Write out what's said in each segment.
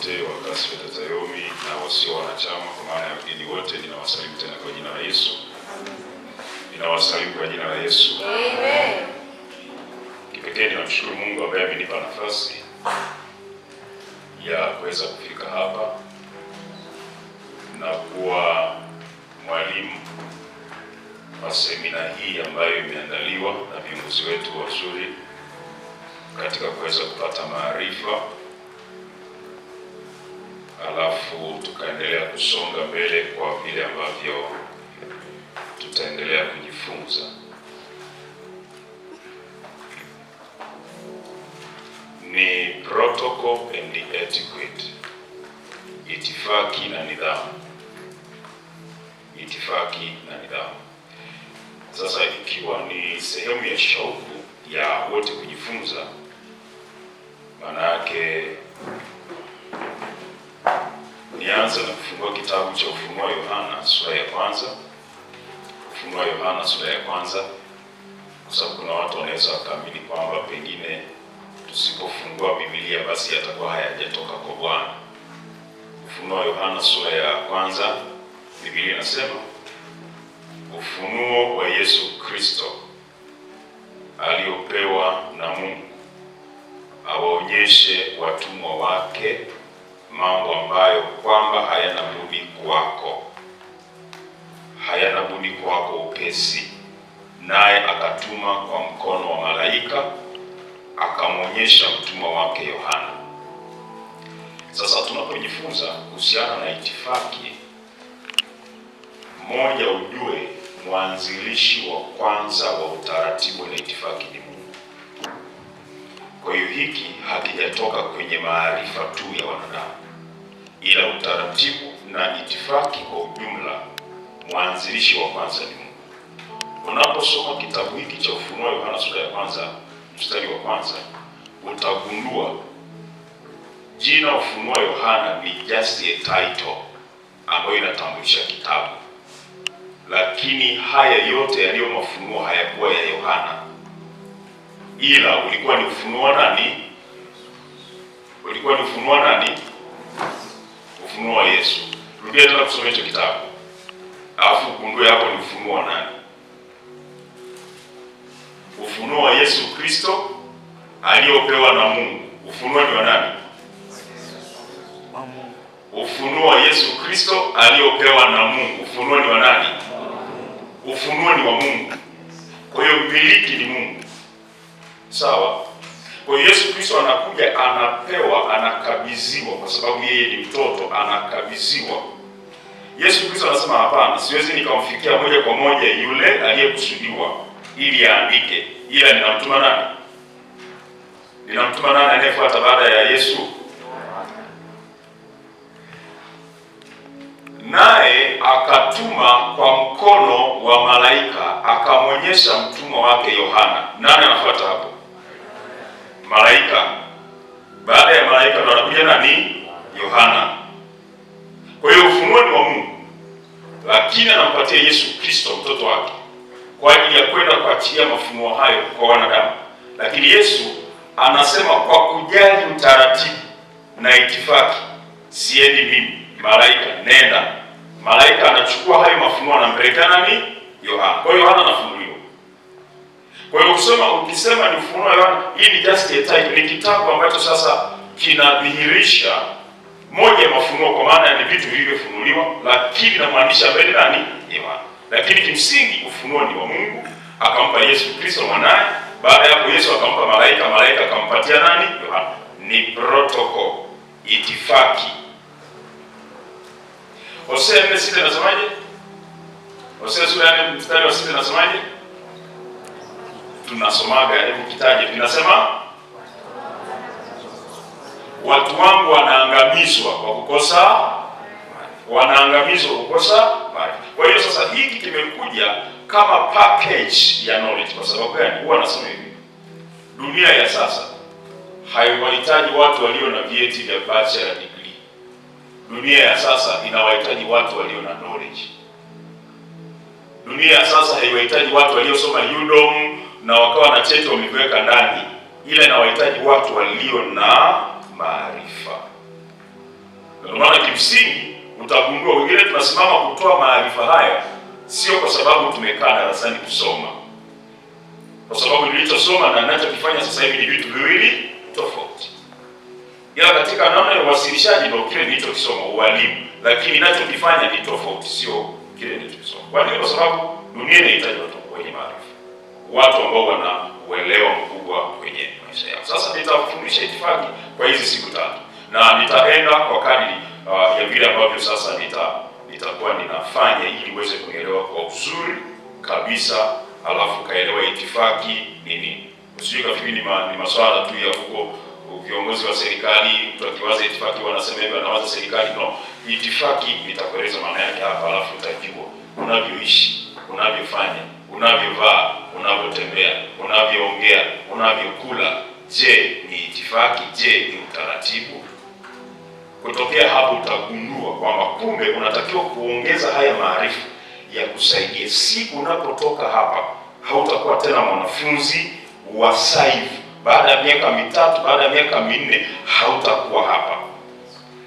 wote wa CASFED Tayomi na wasio wanachama, kwa maana ya wageni wote, ninawasalimu tena kwa jina la Yesu. Ninawasalimu kwa jina la Yesu. Amen. Kipekee ninamshukuru Mungu ambaye amenipa nafasi ya kuweza kufika hapa na kuwa mwalimu wa semina hii ambayo imeandaliwa na viongozi wetu wazuri katika kuweza kupata maarifa, alafu tukaendelea kusonga mbele kwa vile ambavyo tutaendelea kujifunza. Ni protocol and etiquette, itifaki na nidhamu. Itifaki na nidhamu. Sasa ikiwa ni sehemu ya shauku ya wote kujifunza, maana yake nianze na kufungua kitabu cha Ufunuo Yohana sura ya kwanza. Ufunuo Yohana sura ya kwanza, kwa sababu kuna watu wanaweza wakaamini kwamba pengine tusipofungua Biblia basi yatakuwa hayajatoka kwa Bwana. Ufunuo Yohana sura ya kwanza, Biblia inasema ufunuo wa Yesu Kristo aliopewa na Mungu awaonyeshe watumwa wake mambo ambayo kwamba hayana budi kwako upesi, naye akatuma kwa mkono wa malaika akamwonyesha mtumwa wake Yohana. Sasa tunapojifunza kuhusiana na itifaki, moja ujue mwanzilishi wa kwanza wa utaratibu na itifaki ni Mungu. Kwa hiyo hiki hakijatoka kwenye maarifa tu ya wanadamu, ila utaratibu na itifaki kwa ujumla, mwanzilishi wa kwanza ni Mungu. Unaposoma kitabu hiki cha Ufunuo Yohana sura ya kwanza mstari wa kwanza, utagundua jina Ufunuo Yohana ni just a title ambayo inatambulisha kitabu, lakini haya yote yaliyo mafunuo hayakuwa ya Yohana, ila ulikuwa ni ufunuo wa nani? Ulikuwa ni ufunuo wa nani? Ufunuo wa Yesu. Rudia tena kusoma hicho kitabu, alafu ugundue hapo ni ufunuo wa nani? Ufunuo wa Yesu Kristo aliopewa na Mungu. Ufunuo ni wa nani? Ufunuo wa Yesu Kristo aliopewa na Mungu. Ufunuo ni wa nani? Ufunuo ni wa Mungu. Kwa hiyo mmiliki ni Mungu. Sawa? Kwa hiyo Yesu Kristo anakuja, anapewa, anakabidhiwa, kwa sababu yeye ni mtoto, anakabidhiwa. Yesu Kristo anasema hapana, siwezi nikamfikia moja kwa moja yule aliyekusudiwa ili aandike, ila ninamtuma nani? Ninamtuma nani anayefuata baada ya Yesu? Naye akatuma kwa mkono wa malaika akamwonyesha mtumwa wake Yohana. Nani anafuata hapo? Malaika. Baada ya malaika ndo anakuja nani? Yohana. Kwa hiyo ufunuo ni wa Mungu, lakini anampatia Yesu Kristo mtoto wake kwa ajili ya kwenda kuachilia mafunuo hayo kwa wanadamu. Lakini Yesu anasema kwa kujali utaratibu na itifaki, siendi mimi, malaika nenda. Malaika anachukua hayo mafunuo anampeleka nani? Yohana. Kwa hiyo Yohana anafunuliwa. Kwa hiyo ukisema ni ufunuo wa Yohana, hii ni just a title, ni kitabu ambacho sasa kinadhihirisha moja ya mafunuo, kwa maana ni vitu vilivyofunuliwa, lakini na mwandishi ambaye ni nani? Yohana. Lakini kimsingi ufunuo ni wa Mungu, akampa Yesu Kristo mwanae. Baada ya hapo Yesu akampa malaika, malaika akampatia nani? Yohana. Ni protocol, itifaki. Hosea 4:6 inasemaje? Hosea sura ya 4 mstari wa 6 inasemaje? Tunasomaga, hebu kitaje. Tunasema watu wangu wanaangamizwa kwa kukosa, wanaangamizwa kwa kukosa maarifa. Kwa hiyo sasa hiki kimekuja kama package ya knowledge. Kwa sababu gani? Huwa nasema hivi, dunia ya sasa haiwahitaji watu walio na vyeti vya bachelor degree. Dunia ya sasa inawahitaji watu walio na knowledge. Dunia ya sasa haiwahitaji watu waliosoma UDOM na wakawa na cheti wameviweka ndani, ila inawahitaji watu walio na maarifa. Ndio maana kimsingi utagundua wengine tunasimama kutoa maarifa haya sio kwa sababu tumekaa darasani kusoma, kwa sababu nilichosoma na ninachokifanya sasa hivi ni vitu viwili tofauti. Ila katika namna ya uwasilishaji ndio kile nilichokisoma, ualimu, lakini ninachokifanya ni tofauti, sio kile nilichosoma. Kwa nini? Kwa sababu dunia inahitaji watu wenye maarifa, watu ambao wana uelewa mkubwa kwenye maisha yao. Sasa nitafundisha itifaki kwa hizi siku 3 na nitaenda kwa kadri ya vile ambavyo sasa nitakuwa ninafanya ili uweze kuelewa kwa uzuri kabisa, alafu kaelewa itifaki nini. Usije kafikiri ni maswala tu ya huko viongozi wa serikali, mtu akiwaza itifaki wanasema hivyo, anawaza serikali. No, itifaki nitakueleza maana yake hapa, alafu utajua unavyoishi, unavyofanya, unavyovaa, unavyotembea, unavyoongea, unavyokula. Je, ni itifaki? Je, ni utaratibu? Kutokea hapo utagundua kwamba kumbe unatakiwa kuongeza haya maarifa ya kusaidia siku unapotoka hapa. Hautakuwa tena mwanafunzi wa saifu. Baada ya miaka 3, baada ya miaka 4 hautakuwa hapa.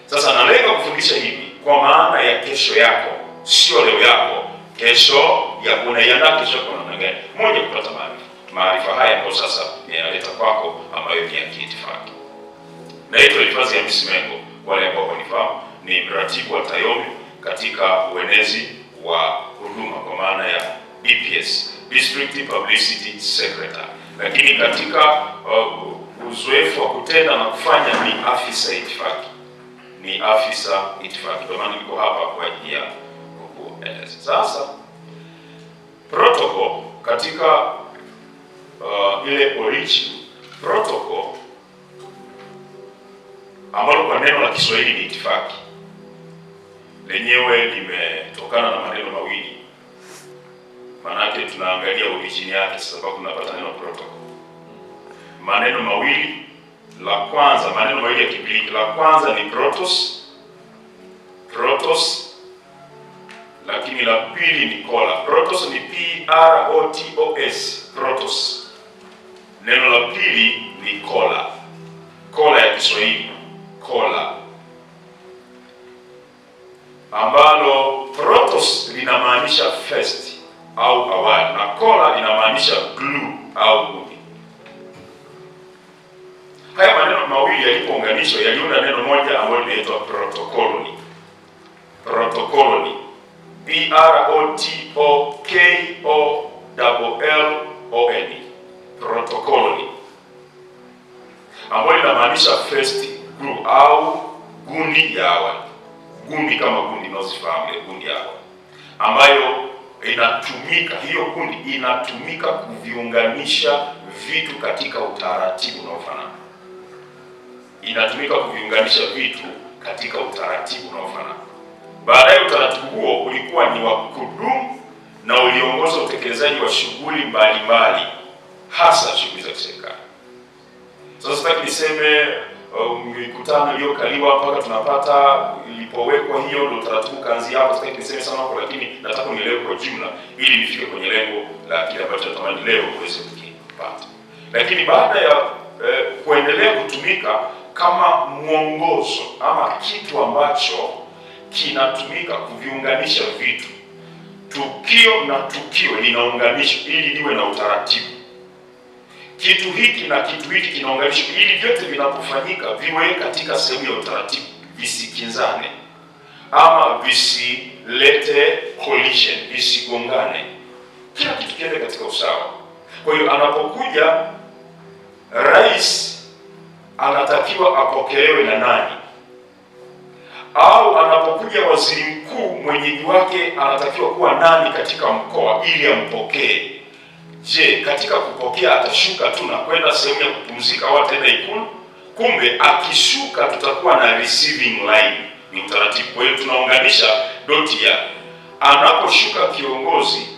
Sasa nalenga kufundisha hivi kwa maana ya kesho yako, sio leo yako. Kesho ya unaiandaa kesho kwa namna gani? Moja, kupata maarifa. Maarifa haya ndio sasa yanaleta kwako ambayo ni ya kiitifaki. Naitwa Elifazi Hamisi Mengo, wale ambao wanifahamu, ni mratibu wa TAYOMI katika uenezi wa huduma kwa maana ya DPS, District Publicity Secretary. Lakini katika uzoefu wa kutenda na kufanya ni afisa itifaki. Ni afisa itifaki. Kwa maana niko hapa kwa ajili ya kukueleza. Sasa protocol katika ile origin protocol ambalo kwa neno la Kiswahili ni itifaki, lenyewe limetokana na maneno mawili. Maanake tunaangalia origin yake sababu tunapata neno protocol. Maneno mawili, la kwanza, maneno mawili ya Kigiriki. La kwanza ni protos, lakini la pili ni kola. Protos ni P-R-O-T-O-S, protos. Neno la pili ni kola. Kola ya Kiswahili, kola, ambalo protos linamaanisha first au awali, na kola linamaanisha glue au gundi. Haya maneno mawili yalipounganishwa yaliunda neno moja ambalo linaitwa protokoloni. Protokoloni, P-R-O-T-O-K-O-L-L-O-N, protokoloni, ambayo linamaanisha first glue au gundi ya awali. Gundi kama gundi unazifahamu, ile gundi ya awali ambayo inatumika, hiyo gundi inatumika kuviunganisha vitu katika utaratibu unaofanana. Inatumika kuviunganisha vitu katika utaratibu unaofanana. Baadaye utaratibu huo ulikuwa ni wa kudumu na uliongoza utekelezaji wa shughuli mbalimbali, hasa shughuli za serikali. Sasa sitaki niseme mikutano iliyokaliwa mpaka tunapata ilipowekwa hiyo ndio utaratibu kaanzia hapo. Sitaki niseme sana hapo, lakini nataka unielewe kwa jumla ili nifike kwenye lengo la kile ambacho natamani leo uweze kukipata. Lakini baada ya kuendelea kutumika kama mwongozo ama kitu ambacho kinatumika kuviunganisha vitu, tukio na tukio linaunganishwa ili liwe na utaratibu. Kitu hiki na kitu hiki kinaunganishwa ili vyote vinapofanyika viwe katika sehemu ya utaratibu, visikinzane ama visilete collision, visigongane, kila kitu kiende katika usawa. Kwa hiyo anapokuja rais anatakiwa apokelewe na nani? Au anapokuja waziri mkuu mwenyeji wake anatakiwa kuwa nani katika mkoa ili ampokee? Je, katika kupokea atashuka tu na kwenda sehemu ya kupumzika au ataenda Ikulu? Kumbe akishuka tutakuwa na receiving line, ni utaratibu. Kwa hiyo tunaunganisha doti ya anaposhuka kiongozi,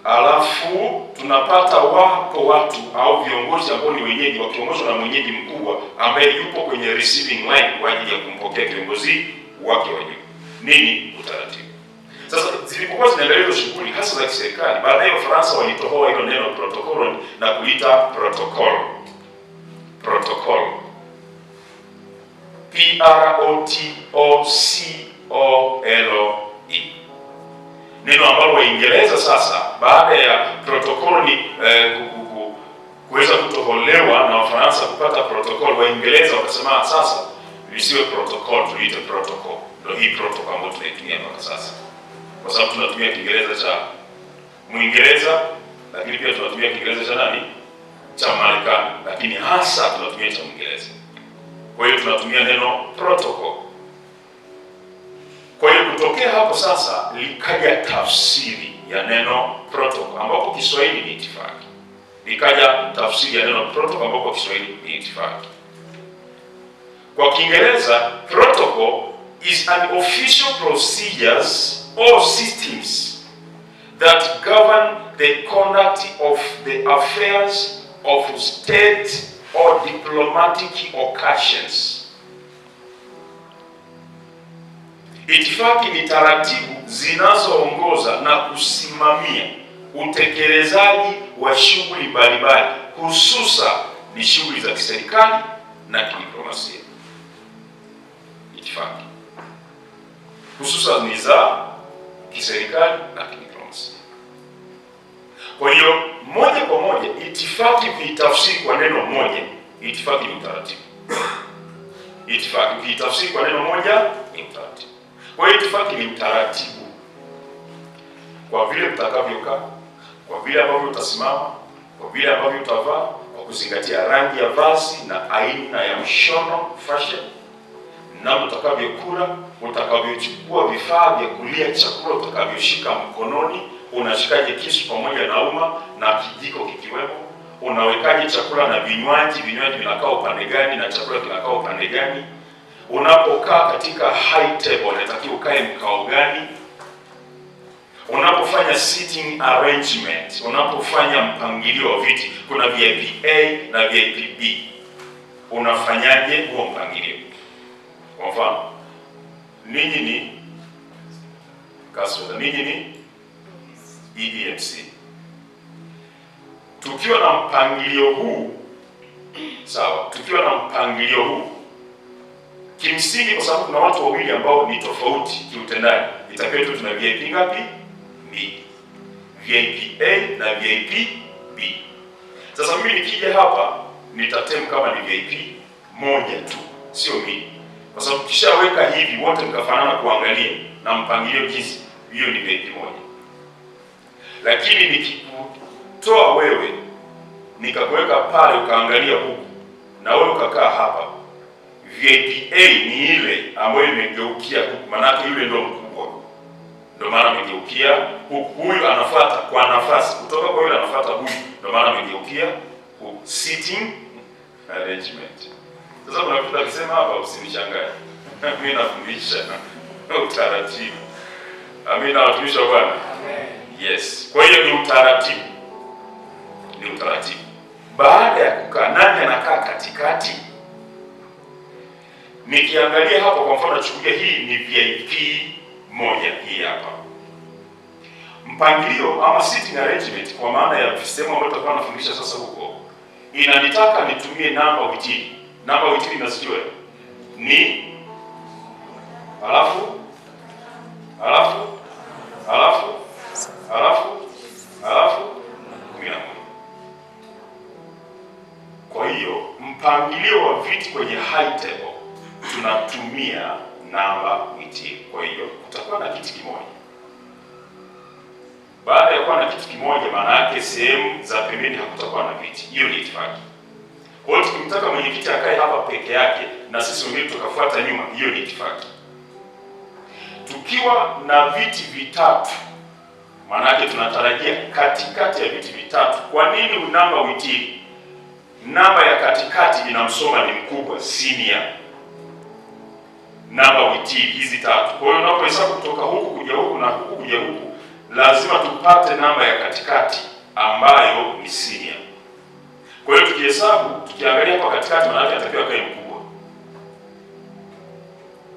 alafu tunapata wapo watu au viongozi ambao ni wenyeji wakiongozwa na mwenyeji mkubwa ambaye yupo kwenye receiving line kwa ajili ya kumpokea kiongozi wake wa juu. Nini utaratibu? Sasa zilipokuwa zinaendelea hizo shughuli hasa za kiserikali, baadaye Wafaransa walitohoa hilo neno protocol na kuita protocol. Protocol. Protocole. Neno ambalo Waingereza sasa baada ya protokoli kuweza kutoholewa na Wafaransa kupata protokoli, Waingereza wakasema sasa visiwe protokoli, tuite protocol. Ndio hii protocol ambayo tunaitumia mpaka sasa, kwa sababu tunatumia Kiingereza cha Muingereza, lakini pia tunatumia Kiingereza cha nani, cha Marekani, lakini hasa tunatumia cha Muingereza. Kwa hiyo tunatumia neno protocol. Kwa hiyo kutokea hapo sasa likaja tafsiri ya neno protocol, ambapo Kiswahili ni itifaki. Likaja tafsiri ya neno protocol, ambapo Kiswahili ni itifaki. Kwa Kiingereza, protocol is an official procedures or systems that govern the conduct of the affairs of state or diplomatic occasions. Itifaki ni taratibu zinazoongoza na kusimamia utekelezaji wa shughuli mbalimbali, hususa ni shughuli za kiserikali na kidiplomasia. Itifaki hususa ni za kiserikali na kidiplomasia. Kwa hiyo moja kwa moja itifaki kuitafsiri kwa neno moja, itifaki ni utaratibu. Itifaki kuitafsiri kwa neno moja ni utaratibu. Kwa hiyo itifaki ni utaratibu, kwa vile utakavyokaa, kwa vile ambavyo utasimama, kwa vile ambavyo utavaa, kwa kuzingatia rangi ya vazi na aina ya mshono fashion, na utakavyokula, utakavyochukua vifaa vya kulia chakula, utakavyoshika mkononi, unashikaje kisu pamoja na uma na kijiko kikiwemo, unawekaje chakula na vinywaji vinakaa upande gani na chakula kinakaa upande gani. Unapokaa katika high table unatakiwa ukae mkao gani? Unapofanya sitting arrangement, unapofanya mpangilio wa viti, kuna VIP A na VIP B, unafanyaje huo mpangilio? Kwa mfano, ninyi ni Kasweda, ninyi ni EDMC. Tukiwa na mpangilio huu, sawa, tukiwa na mpangilio huu, kimsingi kwa sababu kuna watu wawili ambao ni tofauti kiutendaji, itakiwa tu tuna VIP ngapi? B. VIP A na VIP B. Sasa mimi nikija hapa nitatem kama ni VIP moja tu, sio mimi. Kwa sababu kishaweka hivi wote mkafanana kuangalia na mpangilio jinsi, hiyo ni VIP moja. Lakini nikikutoa wewe nikakuweka pale ukaangalia huku na wewe ukakaa hapa, VIP A ni ile ambayo imegeukia huku, maana yule ndio mkubwa, ndio maana amegeukia huku. Huyu anafuata kwa nafasi, kutoka kwa yule anafuata huyu, ndio maana amegeukia huku. Sitting arrangement. Sasa kuna mtu akisema hapa usinishangae. Mimi nafundisha utaratibu. Amina, watumishi wa Bwana. Yes. Kwa hiyo ni utaratibu. Ni utaratibu. Baada ya kukaa, nani anakaa katikati? Nikiangalia hapa kwa mfano, chukulia hii ni VIP moja, hii hapa. Mpangilio ama sitting arrangement kwa maana ya sehemu ambayo tutakuwa nafundisha sasa huko, inanitaka nitumie namba witili. Namba witili nasijua ni alafu kwa hiyo mpangilio wa viti kwenye high table tunatumia namba witili. Kwa hiyo kutakuwa na kiti kimoja. Baada ya kuwa na kiti kimoja, maana yake sehemu za pembeni hakutakuwa na viti. Hiyo ni itifaki. Kwa hiyo tukimtaka mwenyekiti akae hapa peke yake na sisi wengine tukafuata nyuma, hiyo ni itifaki. Tukiwa na viti vitatu, maana yake tunatarajia katikati ya viti vitatu. Kwa nini namba witili? Namba ya katikati inamsoma ni mkubwa, senior. Namba witili hizi tatu. Kwa hiyo unapohesabu kutoka huku kuja huku na huku kuja huku, lazima tupate namba ya katikati ambayo ni senior. Kwa hiyo tukihesabu, tukiangalia hapa katikati, maana yake atakiwa kae mkubwa.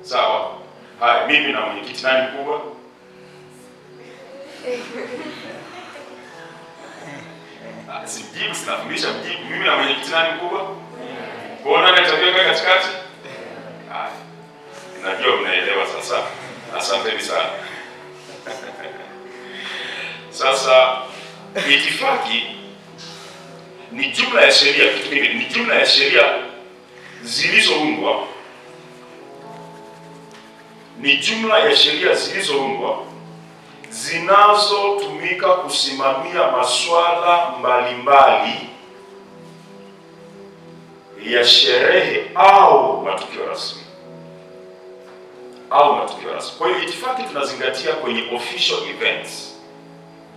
Sawa? Haya, mimi na mwenyekiti nani mkubwa? Sijibu, sinafundisha mjibu. Mimi na mwenyekiti nani mkubwa? Kwa nani atakiwa kae katikati? Haya. Najua mnaelewa sasa. Asanteni sana. Sasa itifaki ni jumla ya sheria, ni jumla ya sheria zilizoundwa, ni jumla ya sheria zilizoundwa zinazotumika kusimamia masuala mbalimbali ya sherehe au matukio rasmi. Kwa hiyo itifaki tunazingatia kwenye official events,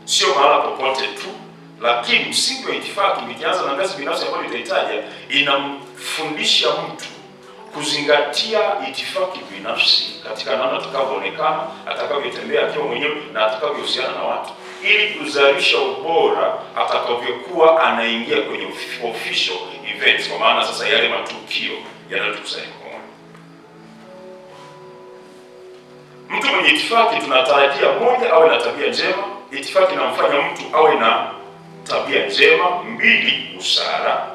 sio mahala popote tu, lakini msingi wa itifaki, nikianza na ngazi binafsi ambayo nitahitaja, inamfundisha mtu kuzingatia itifaki binafsi katika namna atakavyoonekana, atakavyotembea akiwa mwenyewe na atakavyohusiana na watu, ili kuzalisha ubora atakavyokuwa anaingia kwenye official events, kwa maana sasa yale matukio yanayotukusanya pamoja. Mtu mwenye itifaki tunatarajia, moja, awe na tabia njema. Itifaki inamfanya mtu awe na tabia njema. Mbili, busara.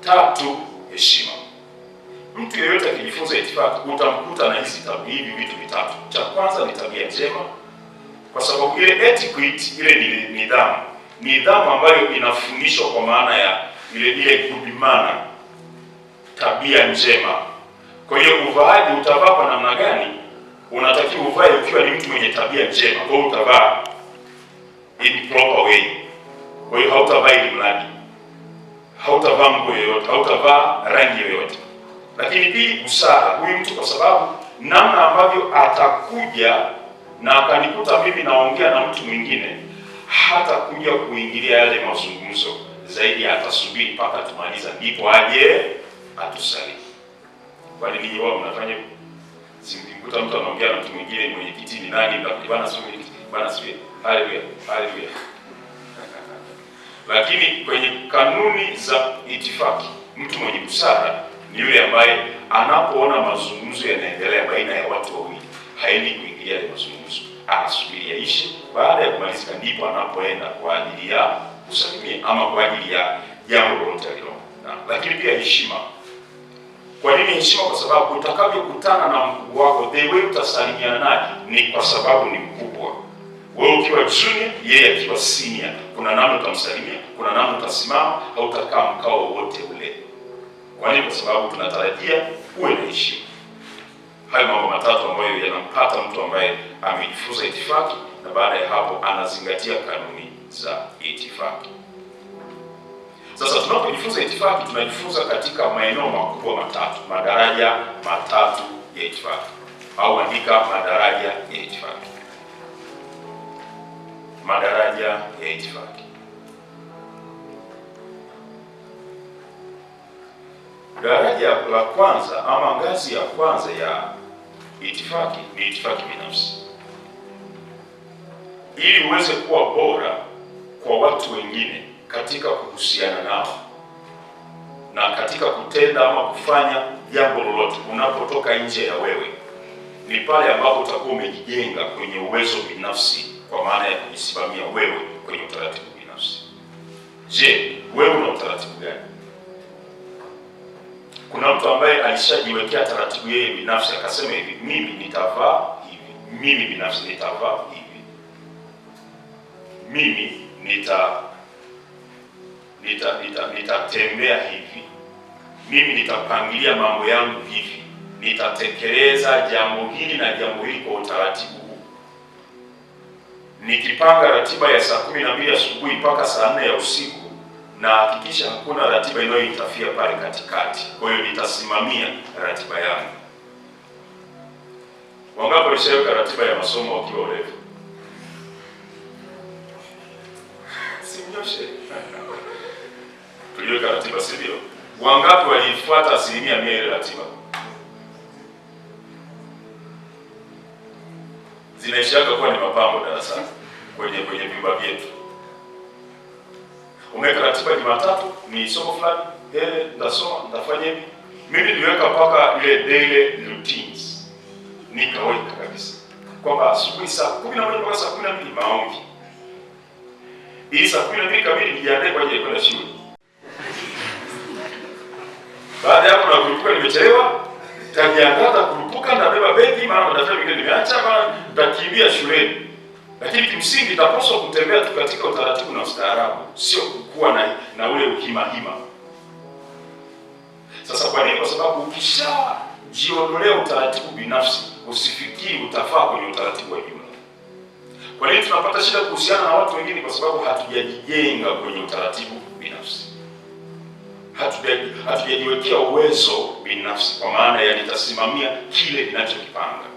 Tatu, heshima. Mtu yeyote akijifunza itifaki utamkuta na hivi vitu vitatu. Cha kwanza ni tabia njema, kwa sababu ile etiquette, ile ni nidhamu ambayo inafundishwa kwa maana ya ile kudimana, tabia njema. Kwa hiyo uvaaji, utavaa kwa namna gani? Unatakiwa uvae ukiwa ni mtu mwenye tabia njema. Kwa hiyo utavaa in proper way. Kwa hiyo hautavaa ili mradi, hautavaa nguo yoyote, hautavaa rangi yoyote. Lakini pili, busara. Huyu mtu, kwa sababu namna ambavyo atakuja na akanikuta mimi naongea na mtu mwingine, hata kuja kuingilia yale mazungumzo zaidi, atasubiri mpaka tumaliza ndipo aje atusalie. Kwani ninyi wao mnafanya hivyo? Simkuta mtu anaongea na mtu mwingine mwenye kiti ni nani, bwana sio, haleluya. Lakini kwenye kanuni za itifaki, mtu mwenye busara ni yule ambaye anapoona mazungumzo yanaendelea baina ya watu wawili, haendi kuingilia ile mazungumzo, anasubiri yaishe. Baada ya kumalizika ndipo anapoenda kwa ajili ya kusalimia ama kwa ajili ya jambo lolote hilo. Lakini pia heshima. Kwa nini heshima? Kwa sababu utakavyokutana na mkubwa wako, the way utasalimiana naye ni kwa sababu ni mkubwa. Wewe ukiwa junior, yeye akiwa senior, kuna namna utamsalimia, kuna namna utasimama, hautakaa mkao wowote ule. Kwa nini? Kwa sababu tunatarajia uwe na heshima. Hayo mambo matatu ambayo yanampata mtu ambaye amejifunza itifaki, na baada ya hapo anazingatia kanuni za itifaki. Sasa tunapojifunza itifaki, tunajifunza katika maeneo makubwa matatu, madaraja matatu ya itifaki, au andika madaraja ya itifaki. Madaraja ya itifaki. Daraja la kwanza ama ngazi ya kwanza ya itifaki ni itifaki binafsi. Ili uweze kuwa bora kwa watu wengine katika kuhusiana nao na katika kutenda ama kufanya jambo lolote, unapotoka nje ya wewe, ni pale ambapo utakuwa umejijenga kwenye uwezo binafsi, kwa maana ya kujisimamia wewe kwenye utaratibu binafsi. Je, wewe una utaratibu gani? Kuna mtu ambaye alishajiwekea taratibu yeye binafsi, akasema hivi, mimi nitavaa hivi, mimi binafsi nitavaa hivi, mimi nitatembea hivi, mimi nitapangilia mambo yangu hivi, nitatekeleza jambo hili na jambo hili kwa utaratibu huu. Nikipanga ratiba ya saa 12 asubuhi mpaka saa 4 ya usiku, na hakikisha hakuna ratiba inayoitafia pale katikati. Kwa hiyo nitasimamia ratiba yangu. Wangapi walishaweka ratiba ya masomo wakiwa urefu? Simnyoshe. Tuliweka ratiba, si ndio? Wangapi walifuata 100% ile ratiba? Zinaishaka kuwa ni mapambo darasani kwenye vyumba vyetu. Umeweka ratiba Jumatatu ni somo fulani, nitasoma, nitafanya hivi. Mimi niliweka mpaka ile daily routines. Nikaweka kabisa kwamba asubuhi saa 11 mpaka saa 12 maombi. Ili saa 12 kamili nijiandae kwa ajili ya kwenda shule. Baada ya hapo nakurupuka nimechelewa, nitajiandaa kurupuka nitazunguka, nabeba begi, mara madaftari mengine nimeacha, mara nitakimbia shuleni. Lakini kimsingi itapaswa kutembea tu katika utaratibu na ustaarabu, sio kuwa na ule uhima-hima. Sasa kwa nini? Kwa sababu ukishajiondolea utaratibu binafsi, usifikiri utafaa kwenye utaratibu wa jumla. Kwa nini tunapata shida kuhusiana na watu wengine? Kwa sababu hatujajijenga kwenye utaratibu binafsi. Hatujajiwekea uwezo binafsi, kwa maana ya nitasimamia kile ninachokipanga.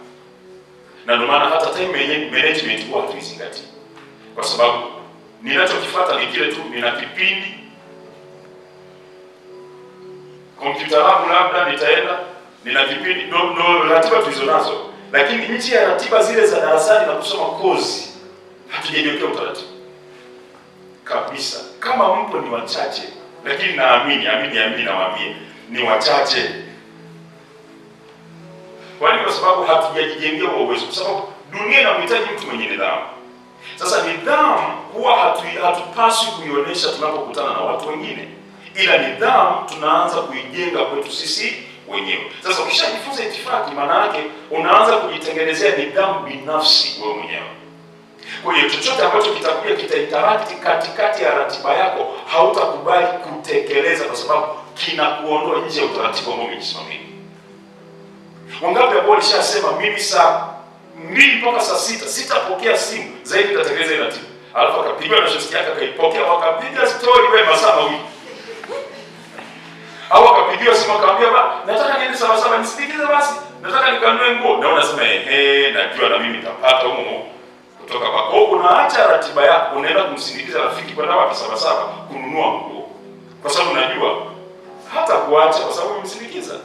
Na ndio maana hata time management huwa tuizingatie, kwa sababu ninachokifuata ni kile tu, nina kipindi kompyuta langu labda nitaenda, nina kipindi ndo ratiba tulizonazo. Lakini nje ya ratiba zile za darasani na kusoma kozi, hatujajiwekea utaratibu kabisa. Kama mpo ni wachache, lakini naamini nawaambia ni wachache. Kwa nini? Kwa sababu hatujajijengea uwezo, kwa sababu dunia inamhitaji mtu mwenye nidhamu. Sasa nidhamu huwa hatupaswi kuionyesha tunapokutana na watu wengine, ila nidhamu tunaanza kuijenga kwetu sisi wenyewe. Sasa ukishajifunza itifaki, maana yake unaanza kujitengenezea nidhamu binafsi wewe mwenyewe. Kwa hiyo chochote ambacho kitakuja kitainteract katikati ya ratiba yako, hautakubali kutekeleza, kwa sababu kinakuondoa nje ya utaratibu ambao umejisimamia. Wangapi ambao walishasema mimi saa 2 mpaka saa 6 sitapokea simu zaidi, nitatekeleza ratiba, alafu akapiga na shosti yake akaipokea, wakapiga story wewe masaa mawili, au akapigiwa simu akamwambia nataka niende saa 7 nisindikize, basi nataka nikanunue nguo, na unasema najua na mimi nitapata humo kutoka kwako. Unaacha ratiba yako, unaenda kumsindikiza rafiki kwenda wapi saa 7 kununua nguo, kwa sababu unajua hata kuacha kwa sababu umemsindikiza.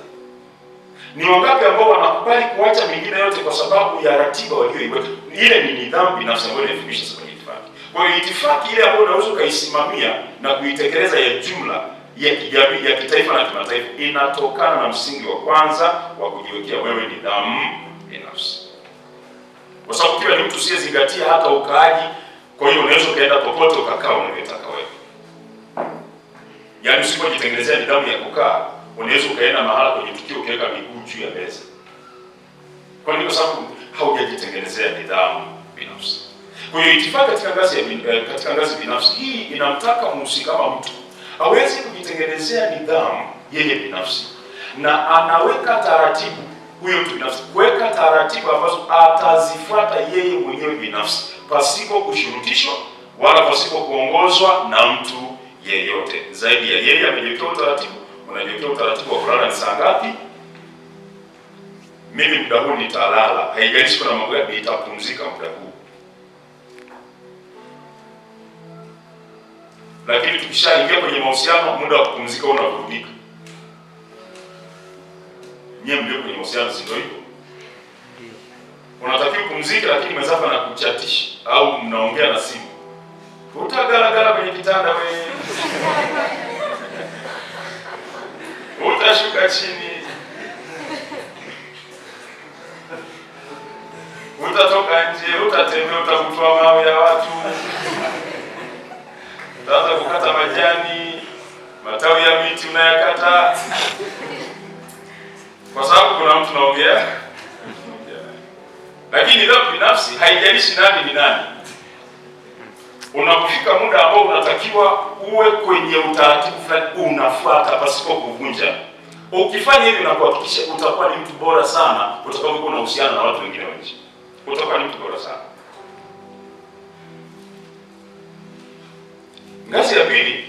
Ni wangapi ambao wanakubali kuacha mingine yote kwa sababu ya ratiba walioiweka? Ile ni nidhamu binafsi ambayo inafundisha sasa kwenye itifaki. Kwa hiyo itifaki ile ambayo unaweza ukaisimamia na kuitekeleza, ya jumla, ya kijamii, ya kitaifa na kimataifa, inatokana na msingi wa kwanza wa kujiwekea wewe nidhamu binafsi. Kwa sababu kila ni mtu usiyezingatia hata ukaaji, kwa hiyo unaweza ukaenda popote ukakaa unavyotaka wewe. Yaani usipojitengenezea nidhamu ya kukaa, unaweza ukaenda mahala kwenye tukio ukaweka miguu juu ya meza. Kwa nini? Kwa sababu haujajitengenezea nidhamu binafsi. Kwa hiyo itifaki katika ngazi binafsi hii inamtaka mhusika kama mtu hawezi kujitengenezea nidhamu yeye binafsi, na anaweka taratibu huyo mtu binafsi, kuweka taratibu ambazo atazifuata yeye mwenyewe binafsi, pasipo kushurutishwa wala pasipo kuongozwa na mtu yeyote zaidi ya yeye. Amejiwekea utaratibu. Unajiwekea utaratibu wa kulala ni saa ngapi? Mimi muda huu nitalala, haijalishi kuna mambo gani, nitapumzika muda huu. Lakini tukishaingia kwenye mahusiano, muda wa kupumzika unavurugika. Nyie mlio kwenye mahusiano si ndio hivyo? Unatakiwa kupumzika, lakini mwenzako anakuchatisha au mnaongea na simu. Utagaragara kwenye kitanda wewe. Utashuka chini. Utatoka nje, utatembea, utakutwa mawe ya watu. Utaanza kukata majani, matawi ya miti unayakata. Kwa sababu kuna mtu naongea. Lakini nidhamu binafsi haijalishi nani ni nani. Unapofika muda ambao unatakiwa uwe kwenye utaratibu fulani, unafuata pasipo kuvunja. Ukifanya hivi na kuhakikisha utakuwa ni mtu bora sana utakapokuwa unahusiana na watu wengine wengi. Utakuwa ni mtu bora sana. Ngazi ya pili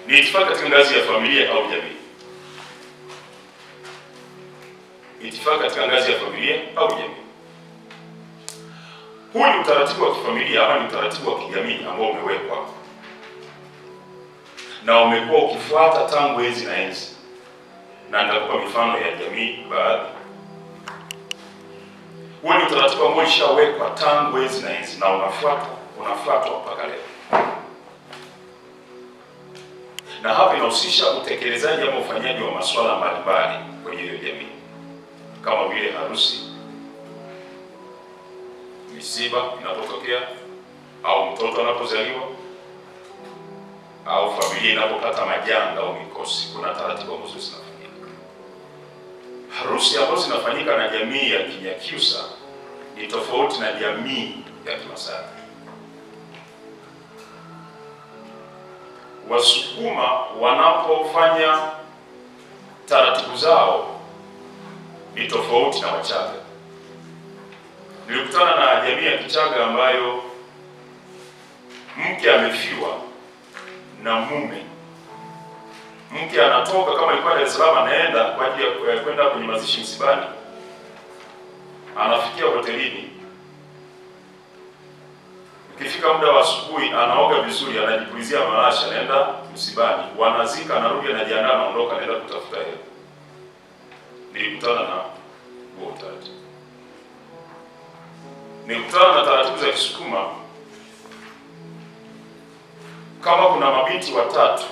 ni itifaki katika ngazi ya familia au jamii. Itifaki katika ngazi ya familia au jamii. Huu ni utaratibu wa kifamilia ama ni utaratibu wa kijamii ambao umewekwa na umekuwa ukifuata tangu enzi na enzi, na nitakupa mifano ya jamii baadhi. Huu ni utaratibu ambao ulishawekwa tangu enzi na enzi na unafuatwa mpaka leo. Na hapa inahusisha utekelezaji ama ufanyaji wa masuala mbalimbali kwenye hiyo jamii, kama vile harusi, misiba inapotokea, au mtoto anapozaliwa, au familia inapopata majanga au mikosi. Kuna taratibu ambazo zinafanyika. harusi ambazo zinafanyika na jamii ya Kinyakyusa ni tofauti na jamii ya Kimasai. Wasukuma wanapofanya taratibu zao ni tofauti na Wachaga. Nilikutana na jamii ya Kichaga ambayo mke amefiwa na mume. Mke anatoka kama ilikuwa Dar es Salaam, anaenda kwa ajili ya kwenda kwenye mazishi msibani. Anafikia hotelini. Ukifika muda wa asubuhi, anaoga vizuri, anajipulizia marashi, anaenda msibani. Wanazika, anarudi, anajiandaa, anaondoka, anaenda kutafuta hela. Nilikutana na huo utaratibu. Nilikutana na taratibu za Kisukuma. Kama kuna mabinti watatu,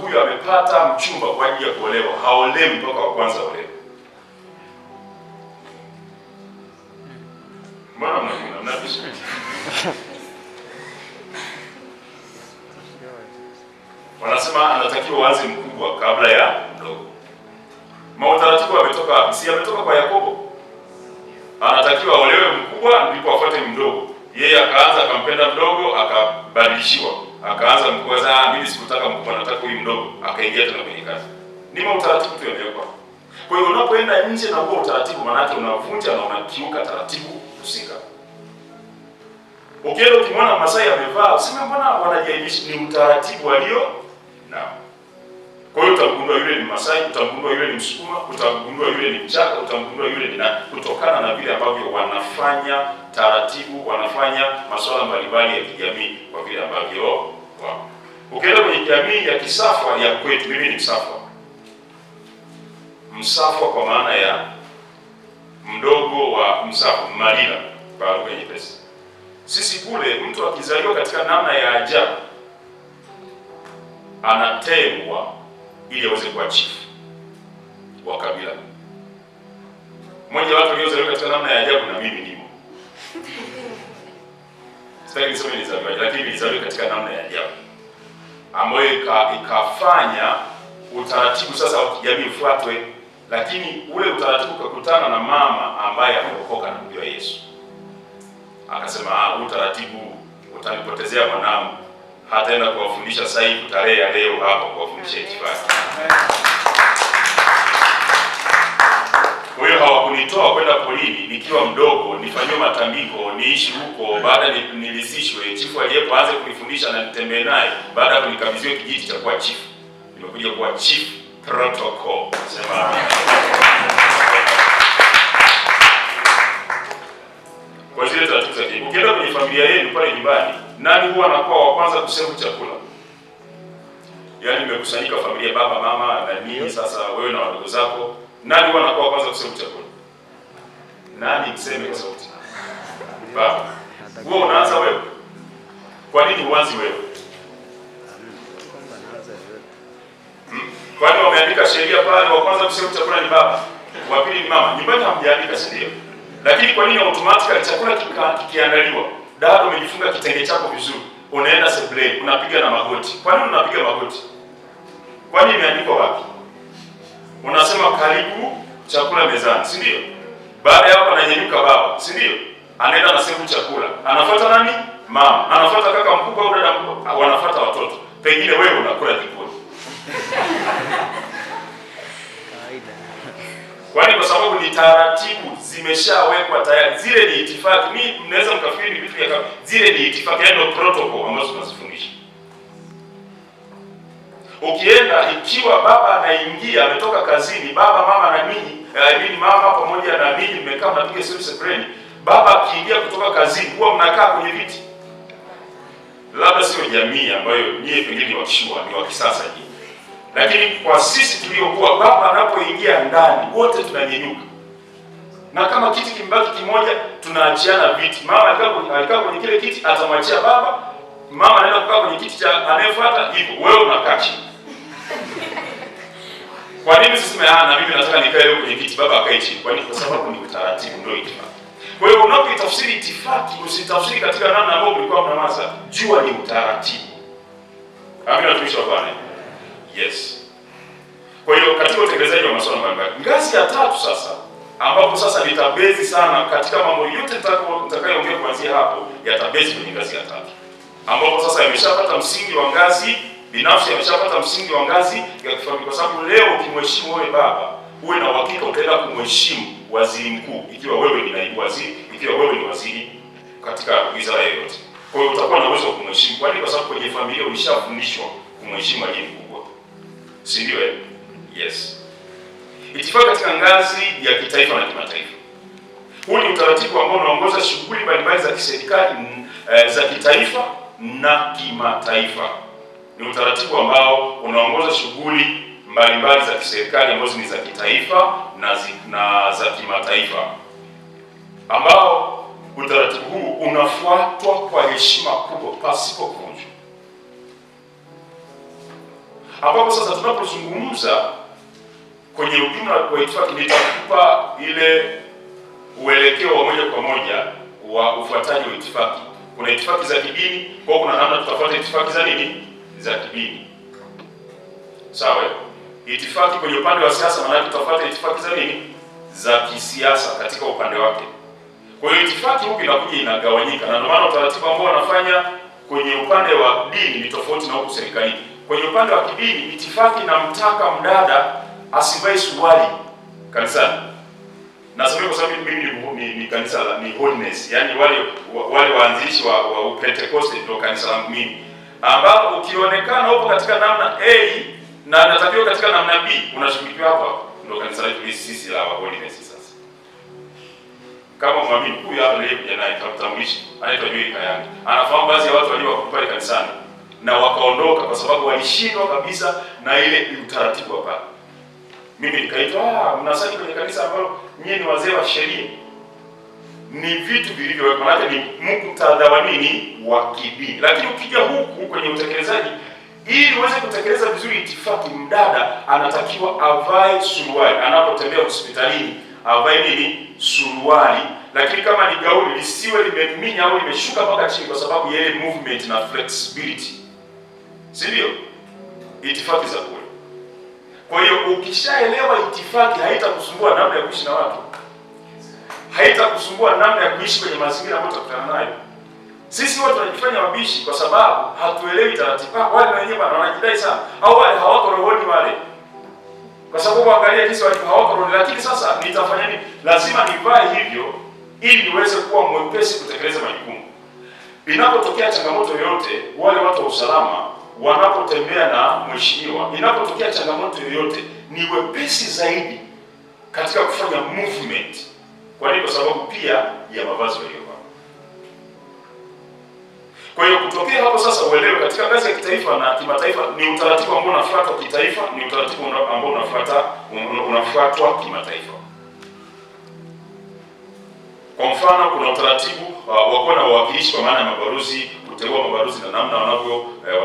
huyu amepata mchumba kwa ajili ya kuolewa, haolewi mpaka wa kwanza olewe. Mbona mnabisha? Wanasema anatakiwa waanze mkubwa kabla ya mdogo. Mautaratibu yametoka wapi? Si yametoka kwa Yakobo. Anatakiwa aolewe mkubwa ndipo afuate mdogo. Yeye akaanza akampenda mdogo, akabadilishiwa. Akaanza mkubwa, sasa mimi sikutaka mkubwa, nataka huyu mdogo, akaingia tena kwenye kazi. Ni mautaratibu tu yamewekwa. Kwa hiyo unapoenda nje na huo utaratibu, maana yake unavunja na unakiuka taratibu husika. Ukienda ukimwona Masai amevaa, useme mbona wanajiainisha, ni utaratibu walio nao. Kwa hiyo utagundua yule ni Masai, utagundua yule ni Msukuma, utagundua yule ni Mchaga, utagundua yule ni nani, kutokana na vile ambavyo wanafanya taratibu, wanafanya masuala mbalimbali ya kijamii kwa vile ambavyo wao. Ukienda kwenye jamii ya Kisafwa ya kwetu, mimi ni Msafwa. Msafwa kwa maana ya mdogo wa Msafwa, Malila kwa lugha nyepesi. Sisi kule mtu akizaliwa katika namna ya ajabu anatengwa ili aweze kuwa chifu wa kabila. Mmoja wa watu waliozaliwa katika namna ya ajabu na mimi nimo. Sitaki niseme nilizaliwa, lakini nilizaliwa katika namna ya ajabu ambayo ikafanya utaratibu sasa wa kijamii ufuatwe, lakini ule utaratibu ukakutana na mama ambaye ameokoka na kumjua Yesu. Akasema utaratibu utanipotezea mwanangu, hataenda kuwafundisha sasa hivi tarehe ya leo hapa kuwafundisha itifaki. Kwa hiyo hawakunitoa kwenda polini nikiwa mdogo, nifanywe matambiko, niishi huko, baada nilisishwe, chifu aliyepo aanze kunifundisha na nitembee naye, baada ya kunikabidhiwa kijiti cha kuwa chifu. Nimekuja kuwa chief protocol. Sema kwa zile taratibu za dini. Ukienda kwenye familia yenu pale nyumbani, nani huwa anakuwa wa kwanza kuserve chakula? Yaani mmekusanyika familia, baba, mama na nini, sasa wewe na wadogo zako, nani huwa anakuwa wa kwanza kuserve chakula? Nani? Mseme kwa sauti. Baba. Wewe unaanza wewe. Kwa nini uanzi wewe? Kwani wameandika sheria pale wa kwanza kuserve chakula ni baba, wa pili ni mama? Nyumbani hamjaandika, si ndio? Lakini kwa nini automatically chakula kikiandaliwa, dada umejifunga kitenge chako vizuri, unaenda sebuleni, unapiga na magoti? Kwa nini unapiga magoti? Kwani imeandikwa wapi? Unasema karibu chakula mezani, si ndio? Baada ya hapo ananyanyuka baba, si ndio? Anaenda na serve chakula. Anafuata nani? Mama. Anafuata kaka mkubwa au dada mkubwa? Wanafuata watoto. Pengine wewe unakula jikoni. Kwani kwa sababu ni taratibu zimeshawekwa tayari. Zile ni itifaki. Mimi mnaweza mkafikiri ni vitu vya kawaida. Zile ni itifaki, yaani protocol ambazo tunazifundisha. Ukienda ikiwa baba anaingia, ametoka kazini, baba mama na ninyi, mama pamoja na ninyi mmekaa mnapiga separate. Baba akiingia kutoka kazini, huwa mnakaa kwenye viti. Labda sio jamii ambayo nyie pengine ni wakishua, ni wa kisasa nyinyi. Lakini kwa sisi tuliokuwa, baba anapoingia ndani wote tunanyenyuka. Na kama kiti kimbaki kimoja tunaachiana viti. Mama alikaa kwenye kile kiti, atamwachia baba. Mama anaenda kukaa kwenye kiti cha anayefuata, hivyo wewe unakaa chini. Kwa nini sisi na mimi nataka nikae leo kwenye kiti, baba akae chini? Kwa nini? Kwa sababu ni utaratibu, ndio itifaki. Kwa hiyo unapotafsiri itifaki, usitafsiri katika namna ambayo mlikuwa mnawaza. Jua ni utaratibu. Amina, tumisha Bwana. Yes. Kwa hiyo katika utekelezaji wa masuala mbalimbali, ngazi ya tatu sasa, ambapo sasa litabezi sana katika mambo yote nitakayoongea kuanzia hapo, yatabezi kwenye ngazi ya tatu, ambapo sasa yameshapata msingi wa ngazi binafsi, yameshapata msingi wa ngazi ya kifamilia. Kwa sababu leo ukimheshimu wewe baba, uwe na uhakika utaenda kumheshimu waziri mkuu, ikiwa wewe ni naibu waziri, ikiwa wewe ni waziri katika wizara yoyote. Kwa hiyo utakuwa na uwezo wa kumheshimu. Kwa nini? Kwa sababu kwenye familia ulishafundishwa kumheshimu aliye mkubwa, si ndio? Yes. Itifaki katika ngazi ya kitaifa na kimataifa. Huu ni utaratibu ambao unaongoza shughuli mbalimbali za kiserikali za kitaifa na kimataifa. Ni utaratibu ambao unaongoza shughuli mbalimbali za kiserikali ambazo ni za kitaifa na za kimataifa, ambao utaratibu huu unafuatwa kwa heshima kubwa pasipo kuvunjwa. Ambapo sasa tunapozungumza kwenye ujumla wa itifaki, nitakupa ile uelekeo wa moja kwa moja wa ufuataji wa itifaki. Kuna itifaki za kidini, kwa kuna namna tutafuata itifaki za nini? Za kidini. Sawa? Itifaki kwenye upande wa siasa, maana tutafuata itifaki za nini? Za kisiasa katika upande wake. Kwa hiyo itifaki huku inakuja inagawanyika, na ndio maana utaratibu ambao wanafanya kwenye upande wa dini ni tofauti na huku serikalini. Kwenye upande wa kidini, itifaki inamtaka mdada asivae suruali kanisani. Nasema kwa sababu mimi ni kanisa ni Holiness, yani wale waanzilishi wa Pentecost ndio kanisa langu mimi, ambao ukionekana upo katika namna A na natakiwa katika namna B, unashughulikiwa hapa. Ndio kanisa letu sisi la Holiness. Sasa kama mwamini huyu hapa leo kijana anatambulisha, anaitwa Joy Kayani, anafahamu baadhi ya watu walio pale kanisani na wakaondoka kwa sababu walishindwa kabisa na ile utaratibu hapa. Mimi nikaitwa, mnasali kwenye kanisa ambalo nyinyi ni wazee wa sheria. Ni vitu vilivyowekwa, maana ni muktadha wa nini? Wa kidini. Lakini ukija huku kwenye utekelezaji, ili uweze kutekeleza vizuri itifaki, mdada anatakiwa avae suruali. Anapotembea hospitalini avae nini? Suruali. Lakini kama ni gauni lisiwe limeminya au limeshuka mpaka chini, kwa sababu ya ile movement na flexibility. Si ndio? Itifaki za kule. Kwa hiyo ukishaelewa itifaki, haitakusumbua namna ya kuishi na watu, haitakusumbua namna ya kuishi kwenye mazingira ambayo utakutana nayo. Sisi watu tunajifanya wabishi kwa sababu hatuelewi taratibu. Wale wenyewe bwana wanajidai sana, au wale hawako rohoni wale, kwa sababu angalia jinsi walivyo, hawako rohoni. Lakini sasa nitafanya nini? Lazima nivae hivyo ili niweze kuwa mwepesi kutekeleza majukumu. Inapotokea changamoto yoyote, wale watu wa usalama wanapotembea na mheshimiwa, inapotokea changamoto yoyote, ni wepesi zaidi katika kufanya movement. Kwa nini? Kwa sababu pia ya mavazi waliyovaa. Kwa hiyo kutokea hapo sasa uelewe katika ngazi ya kitaifa na kimataifa ni utaratibu ambao unafuatwa kitaifa, ni utaratibu ambao unafuatwa kimataifa. Kwa mfano, kuna utaratibu wa kuwa na wawakilishi kwa maana ya mabaruzi, kuteua mabaruzi na namna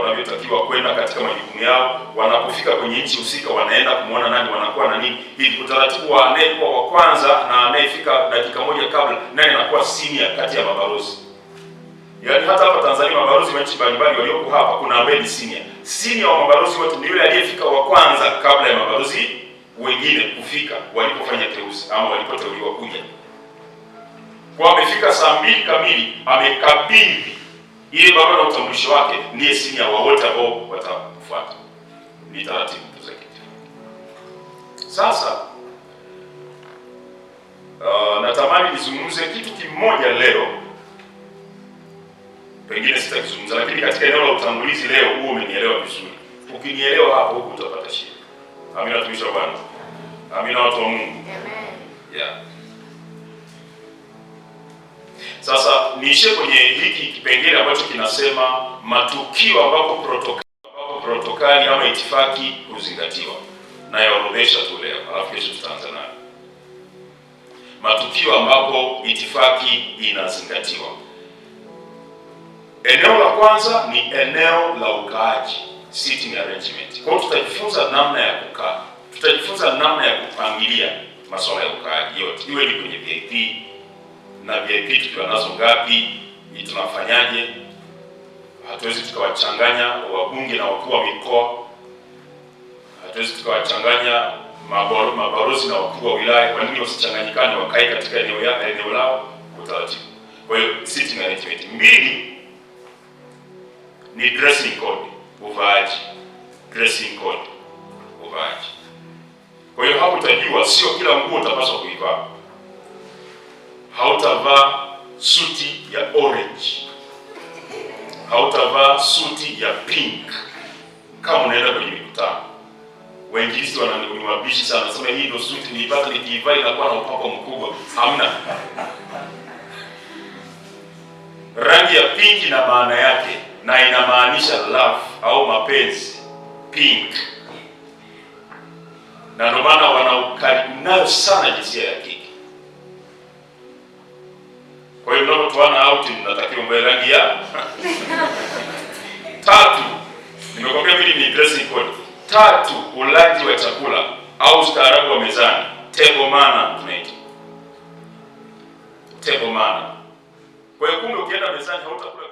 wanavyotakiwa kwenda katika majukumu yao. Wanapofika kwenye nchi husika, wanaenda kumuona nani, wanakuwa na nini. Hivi utaratibu wa anayekuwa wa kwanza na anayefika dakika moja kabla, naye anakuwa senior kati ya mabaruzi. Yaani hata hapa Tanzania mabaruzi wa nchi mbalimbali walioko hapa, kuna ambaye ni senior. Senior wa mabaruzi wote ni yule aliyefika wa kwanza kabla ya mabaruzi wengine kufika walipofanya teuzi ama walipoteuliwa kuja. Kwa amefika saa 2 kamili, amekabidhi ile barua na utambulisho wake, ndiye senior wa wote ambao watafuata. Ni taratibu za kitaifa. Sasa natamani nizungumze kitu kimoja leo. Pengine sitakizungumza, lakini katika eneo la utangulizi leo huo umenielewa vizuri. Ukinielewa hapo huko utapata shida. Amina, tumisha Bwana. Amina, watu wa Mungu. Amen. Yeah. Sasa niishe kwenye hiki kipengele ambacho kinasema matukio ambapo protokali ama itifaki huzingatiwa. Na yaorodhesha tu leo, alafu kesho tutaanza nayo. Matukio ambapo itifaki inazingatiwa. Eneo la kwanza ni eneo la ukaaji, sitting arrangement. Kwa hiyo tutajifunza namna ya kukaa. Tutajifunza namna ya kupangilia masuala ya ukaaji yote. Iwe ni kwenye VIP na VIP tukiwa nazo ngapi, tunafanyaje? Hatuwezi tukawachanganya wabunge na wakuu wa mikoa. hatuwezi tukawachanganya mabalozi na wakuu wa wilaya. Kwa nini wasichanganyikane, wakae katika eneo lao utaratibu? Kwa hiyo sitting arrangement. Mbili ni dressing code, uvaaji. Dressing code, uvaaji. Kwa hiyo hapo utajua sio kila nguo utapaswa kuivaa. Hautavaa suti ya orange, hautavaa suti ya pink kama unaenda kwenye mikutano. Wainjilisti wananiwabishi sana, nasema hii ndio suti niipata, nikiivaa inakuwa na upako mkubwa. Hamna. Rangi ya pink na maana yake, na inamaanisha love au mapenzi. Pink. Na ndio maana wanaukaribu nayo sana jinsia ya kike. Kwa hiyo mnapotoana out mnatakiwa mvae rangi ya tatu. Nimekwambia hili ni dressing code. Tatu, ulaji wa chakula au staarabu wa mezani. Table manner tunaita. Table manner. Kwa hiyo kumbe ukienda mezani hautakula